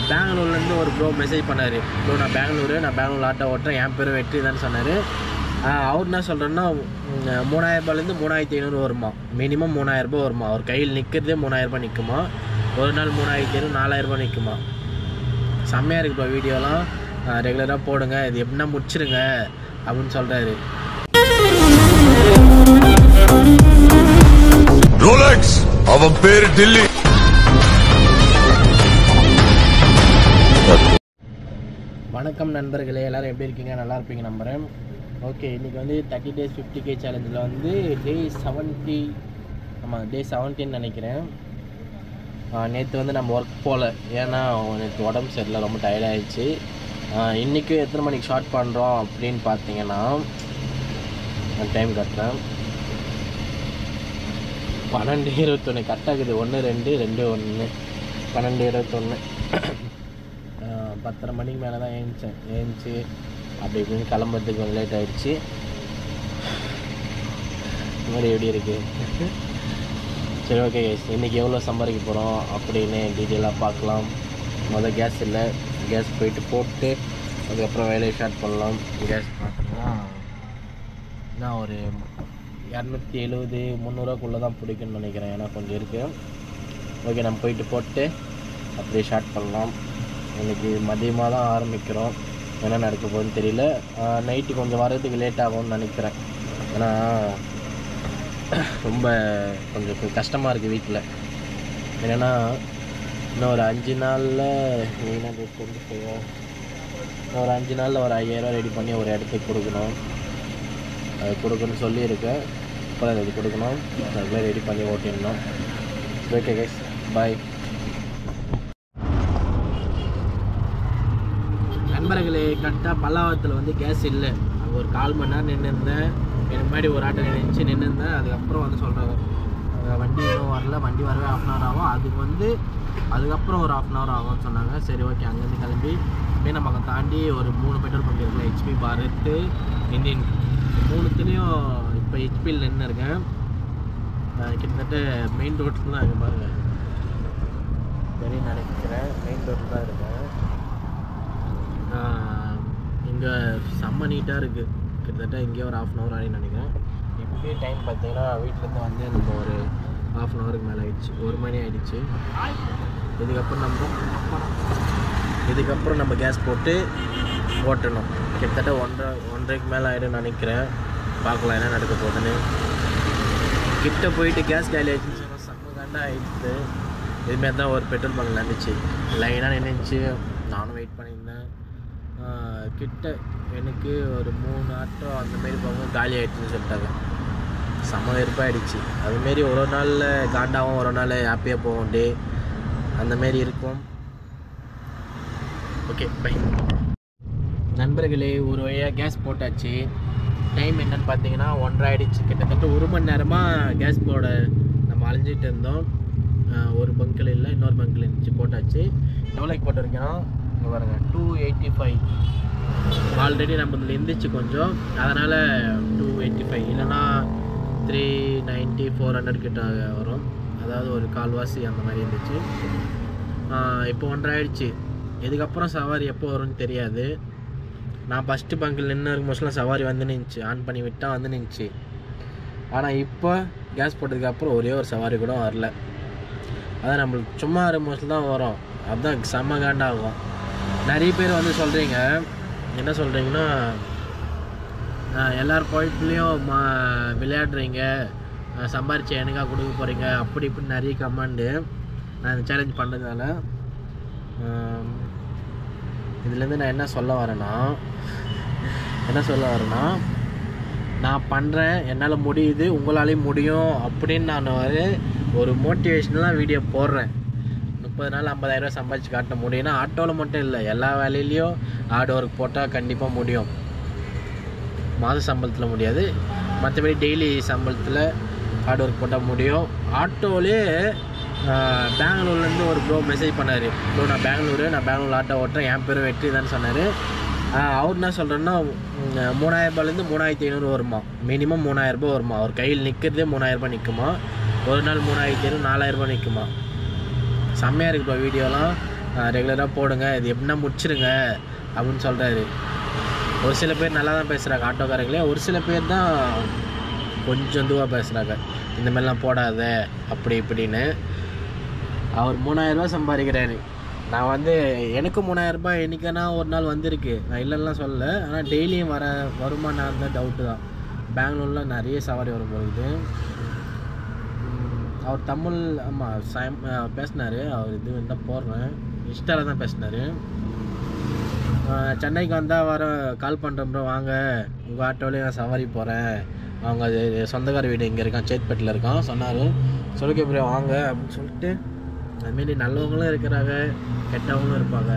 பெங்களூர்லேருந்து ஒரு bro message பண்ணார். ப்ரோ நான் பெங்களூர் ஆட்டோ ஓட்டுறேன், என் பேர் வெற்றி தான் சொன்னார். அவர் என்ன சொல்கிறேன்னா 3000ரூபாலேருந்து 3500 வருமா, மினிமம் 3000 வருமா. அவர் கையில் நிற்கிறதே 3000 நிற்குமா, ஒரு நாள் 3500 4000 நிற்குமா. செம்மையாக இருக்குப்பா வீடியோலாம், ரெகுலராக போடுங்க, இது எப்படின்னா முடிச்சிருங்க அப்படின்னு சொல்கிறாரு. ரோலக்ஸ் அவன் பேரு டில்லி. வணக்கம் நண்பர்களே, எல்லோரும் எப்படி இருக்கீங்க? நல்லா இருப்பீங்க நம்புகிறேன். ஓகே, இன்றைக்கி வந்து 30 days 50K சேலஞ்சில் வந்து டே 17 நினைக்கிறேன். நேற்று வந்து நம்ம ஒர்க் போகல, ஏன்னா நேற்று உடம்பு சரியில்லை, ரொம்ப டயர்டாகிடுச்சு. இன்றைக்கி எத்தனை மணிக்கு ஷார்ட் பண்ணுறோம் அப்படின்னு பார்த்தீங்கன்னா டைம் கட்டுறேன். 12:21 கரெக்டாகுது. 1 2 2 1 12:21 10:30 மணிக்கு மேலே தான் ஏஞ்சி அப்படி இப்படின்னு கிளம்புறதுக்கு கொஞ்சம் லேட் ஆகிடுச்சு. இந்த மாதிரி எப்படி இருக்குது? சரி, ஓகே கைஸ், இன்றைக்கி எவ்வளோ சம்பாதிக்க போகிறோம் அப்படின்னு டீட்டெயிலாக பார்க்கலாம். முதல் கேஸ் இல்லை, கேஸ் போயிட்டு போட்டு அதுக்கப்புறம் வேலையை ஸ்டார்ட் பண்ணலாம். கேஸ் பார்த்தீங்கன்னா நான் ஒரு 270 300 தான் பிடிக்குன்னு நினைக்கிறேன், ஏன்னா கொஞ்சம் இருக்குது. ஓகே, நம்ம போயிட்டு போட்டு அப்படியே ஸ்டார்ட் பண்ணலாம். இன்றைக்கி மதியமாக தான் ஆரம்பிக்கிறோம், என்ன நடக்க போகுதுன்னு தெரியல. நைட்டு கொஞ்சம் வரதுக்கு லேட் ஆகும்னு நினைக்கிறேன், ஏன்னா ரொம்ப கொஞ்சம் கஷ்டமாக இருக்குது வீட்டில். என்னென்னா இன்னும் ஒரு 5 நாளில் மெயினாக கொண்டு போவோம். ஒரு 5 நாளில் ஒரு 5000 ரெடி பண்ணி ஒரு இடத்துக்கு கொடுக்கணும். அது கொடுக்கணும்னு சொல்லியிருக்கேன். இப்போ அது கொடுக்கணும், அதுக்குள்ளே ரெடி பண்ணி ஓட்டிடணும். ஓகே கைஸ், பாய். நண்பர்களே, கரெக்டாக பல்லாவரத்தில் வந்து கேஸ் இல்லை. அங்கே ஒரு 1/4 மணி நேரம் நின்றுருந்தேன். எனக்கு முன்னாடி ஒரு ஆட்டோ நின்றுருந்தேன். அதுக்கப்புறம் வந்து சொல்கிறாங்க வண்டி இன்னும் வரல, வண்டி வரவே 1/2 hour ஆகும். அதுக்கப்புறம் ஒரு 1/2 hour ஆகும்னு சொன்னாங்க. சரி, ஓகே, அங்கேருந்து கிளம்பி மீனம்பாக்கம் தாண்டி ஒரு 3 பெட்ரோல் பங்க் இருக்குல்ல, HP, பாரத், இந்தியன், 3த்துலேயும் இப்போ HPயில் நின்று இருக்கேன். கிட்டத்தட்ட மெயின் ரோட்டில் தான் இருக்கு பாருங்க, சரி நினைக்கிறேன் மெயின் ரோட்டில் தான் இருக்கேன். இங்கே செம்ம நீட்டாக இருக்குது. கிட்டத்தட்ட இங்கேயே ஒரு 1/2 hour ஆகின்னு நினைக்கிறேன். இப்போயே டைம் பார்த்தீங்கன்னா வீட்டிலேருந்து வந்து நம்ம ஒரு 1/2 hourக்கு மேலே ஆகிடுச்சு, 1 மணி ஆகிடுச்சு. இதுக்கப்புறம் நம்ம கேஸ் போட்டு ஓட்டணும். கிட்டத்தட்ட 1:30க்கு மேலே ஆகிடும்னு நினைக்கிறேன். பார்க்கலாம் என்ன நடக்க போகுதுன்னு. கிட்ட போயிட்டு கேஸ் காலி ஆகிடுச்சுன்னு சொன்னால் செம்ம காண்டாக ஆகிடுச்சு. இதுமாரி தான் ஒரு பெட்ரோல் பங்க் நடந்துச்சு, லைனாக நின்றுச்சு. நானும் வெயிட் பண்ணியிருந்தேன். கிட்ட எனக்கு ஒரு 3 ஆட்டோ அந்தமாரி போகும், காலி ஆகிடுச்சுன்னு சொல்லிட்டாங்க. செம்ம வெறுப்பாகிடுச்சு. அதுமாரி ஒரு நாளில் காண்டாகவும் ஒரு நாள் ஹாப்பியாக போவோம், டே அந்தமாரி இருக்கும். ஓகே, பை நண்பர்களே. ஒரு வழியாக கேஸ் போட்டாச்சு. டைம் என்னன்னு பார்த்தீங்கன்னா 1:30 ஆகிடுச்சு. கிட்டத்தட்ட 1 மணி நேரமாக கேஸ் போட நம்ம அலைஞ்சிட்டு இருந்தோம். ஒரு பங்கில் இல்லை, இன்னொரு பங்கில் இருந்துச்சு. போட்டாச்சு. எவ்வளோக்கு போட்டிருக்கேன்னா இங்கே பாருங்கள், 285. ஆல்ரெடி நம்ம இதில் இருந்துச்சு கொஞ்சம், அதனால் 285, இல்லைன்னா 390 400 கிட்ட வரும். அதாவது ஒரு கால்வாசி அந்த மாதிரி இருந்துச்சு. இப்போ 1:30 ஆகிடுச்சு. இதுக்கப்புறம் சவாரி எப்போ வரும்னு தெரியாது. நான் ஃபஸ்ட்டு பங்கில் நின்று மோஸ்ட்லாம் சவாரி வந்து நின்றுச்சு, ஆன் பண்ணி விட்டால் வந்து நின்றுச்சு. ஆனால் இப்போ கேஸ் போட்டதுக்கப்புறம் ஒரே ஒரு சவாரி கூட வரல. அதான் நம்மளுக்கு சும்மா மோஸ்ட்லி தான் வரும். அதுதான் செம்ம காண்டாகும். நிறைய பேர் வந்து சொல்கிறீங்க, என்ன சொல்கிறீங்கன்னா எல்லார் பாயிண்ட்லேயும் விளையாடுறீங்க, சம்பாரிச்சு எனக்காக கொடுக்க போகிறீங்க, அப்படி இப்படி நிறைய கமெண்டு. நான் இந்த சேலஞ்ச் பண்ணுறதுனால இதுலேருந்து நான் என்ன சொல்ல வரேன்னா நான் பண்ணுறேன், என்னால் முடியுது, உங்களாலேயும் முடியும் அப்படின்னு நான் ஒரு மோட்டிவேஷ்னலாக வீடியோ போடுறேன். 30 நாள் 50,000 சம்பாதிச்சு காட்ட முடியும்னா ஆட்டோவில் மட்டும் இல்லை, எல்லா வேலையிலையும் ஹார்ட் ஒர்க் போட்டால் கண்டிப்பாக முடியும். மாத சம்பளத்தில் முடியாது, மற்றபடி டெய்லி சம்பளத்தில் ஹார்ட் ஒர்க் போட்டால் முடியும். ஆட்டோவிலே பெங்களூர்லேருந்து ஒரு ப்ரோ மெசேஜ் பண்ணார். ப்ரோ நான் பெங்களூர் ஆட்டோ ஓட்டுறேன், என் பேர் வெற்றி தான் சொன்னார். அவர் என்ன சொல்கிறேன்னா 3000ரூபாலேருந்து 3500 வருமா, மினிமம் 3000 வருமா. அவர் கையில் நிற்கிறதே 3000 நிற்குமா, ஒரு நாள் 3500 4000 நிற்குமா. செம்மையாக இருக்குப்பா வீடியோலாம், ரெகுலராக போடுங்க, இது எப்படின்னா முடிச்சிருங்க அப்படின்னு சொல்கிறாரு. ஒரு சில பேர் நல்லா தான் பேசுகிறாங்க ஆட்டோக்காரங்களே, ஒரு சில பேர் தான் கொஞ்சம் இதுவாக பேசுகிறாங்க, இந்த மாதிரிலாம் போடாத அப்படி இப்படின்னு. அவர் 3000 சம்பாதிக்கிறாரு. நான் வந்து எனக்கு 3000 என்றைக்கானா ஒரு நாள் வந்திருக்கு, நான் இல்லைன்னா சொல்லலை. ஆனால் டெய்லியும் வருமானம் இருந்தால் டவுட்டு தான். பெங்களூரில் நிறைய சவாரி வரும் போகுது. அவர் தமிழ் ஆமாம் பேசினார். அவர் இது தான் போடுறேன், இன்ஸ்டாவில் தான் பேசினார். சென்னைக்கு வந்தால் கால் பண்ணுறேன் ப்ரோ, வாங்க உங்கள் ஆட்டோவிலே நான் சவாரி போகிறேன். அவங்க சொந்தக்கார வீடு இங்கே இருக்கான், சேத்பேட்டில் இருக்கான் சொன்னார். சொல்லிக்க ப்ரோ வாங்க அப்படின்னு சொல்லிட்டு. அதுமாரி நல்லவங்களும் இருக்கிறாங்க, கெட்டவங்களும் இருப்பாங்க.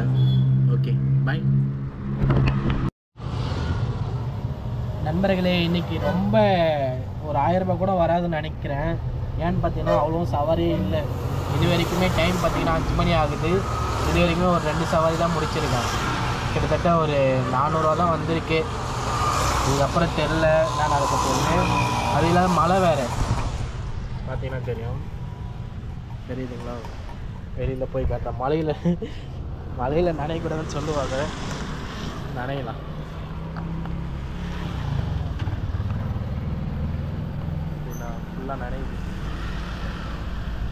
ஓகே பாய் நண்பர்களே. இன்றைக்கி ரொம்ப ஒரு 1000 ரூபாய் கூட வராதுன்னு நினைக்கிறேன். ஏன்னு பார்த்தீங்கன்னா அவ்வளோ சவாரியே இல்லை. இது வரைக்குமே டைம் பார்த்தீங்கன்னா 5 மணி ஆகுது. இது வரைக்குமே ஒரு 2 சவாரி தான் முடிச்சிருக்கேன். கிட்டத்தட்ட ஒரு 400 ரூபா தான் வந்திருக்கு. இதுக்கப்புறம் தெரில நான் நடக்க போகிறேன். அது இல்லாத மழை வேறு பார்த்தீங்கன்னா தெரியும், தெரியுதுங்களா? வெளியில் போய் காட்டுறேன். மழையில் நனையக்கூடாதுன்னு சொல்லுவாங்க, நனையலாம். ஃபுல்லாக நனையுது.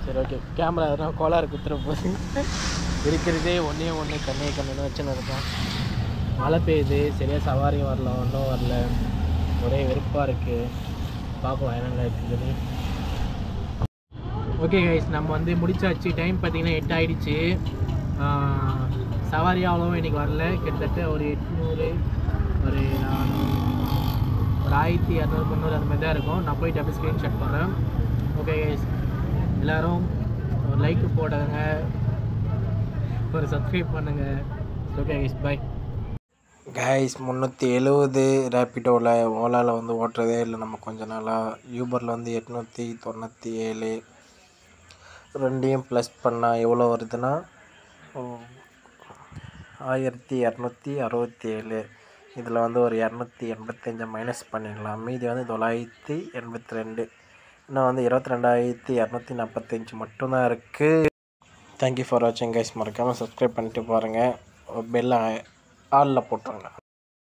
சரி ஓகே, கேமரா எதனா கோளாறு குத்துற போது இருக்கிறதே ஒன்று கண்ணு வச்சுன்னு இருக்கேன். மழை பெய்யுது, சரியாக சவாரியும் வரல, ஒன்றும் வரல, ஒரே வெறுப்பாக இருக்குது. பார்க்கலாம் என்னென்ன இருக்குதுன்னு. ஓகே கைஸ், நம்ம வந்து முடிச்சாச்சு. டைம் பார்த்திங்கன்னா 8 ஆகிடுச்சு. சவாரி அவ்வளோவும் இன்றைக்கி வரல. கிட்டத்தட்ட ஒரு 800 ஒரு 1200 300 அந்த மாதிரி தான் இருக்கும். நான் போயிட்டு அப்படியே ஸ்க்ரீன்ஷாட் பண்ணுறேன். ஓகே கைஸ், எல்லோரும் ஒரு லைக் போடுங்க, ஒரு சப்ஸ்கிரைப் பண்ணுங்கள். Okay guys, bye guys. 370 ரேப்பிடோவில், ஓலாவில் வந்து ஓட்டுறதே இல்லை நம்ம கொஞ்ச நாளாக. யூபரில் வந்து 897. ரெண்டையும் ப்ளஸ் பண்ணால் எவ்வளோ வருதுன்னா 1267. இதில் வந்து ஒரு 285 மைனஸ் பண்ணிடலாம். மீதி வந்து 982. இன்னும் வந்து 22,245 மட்டும்தான் இருக்குது. தேங்க்யூ ஃபார் வாட்சிங் கைஸ். மறக்காமல் சப்ஸ்கிரைப் பண்ணிட்டு பாருங்கள். பெல்லை ஆலில் போட்டுருங்க.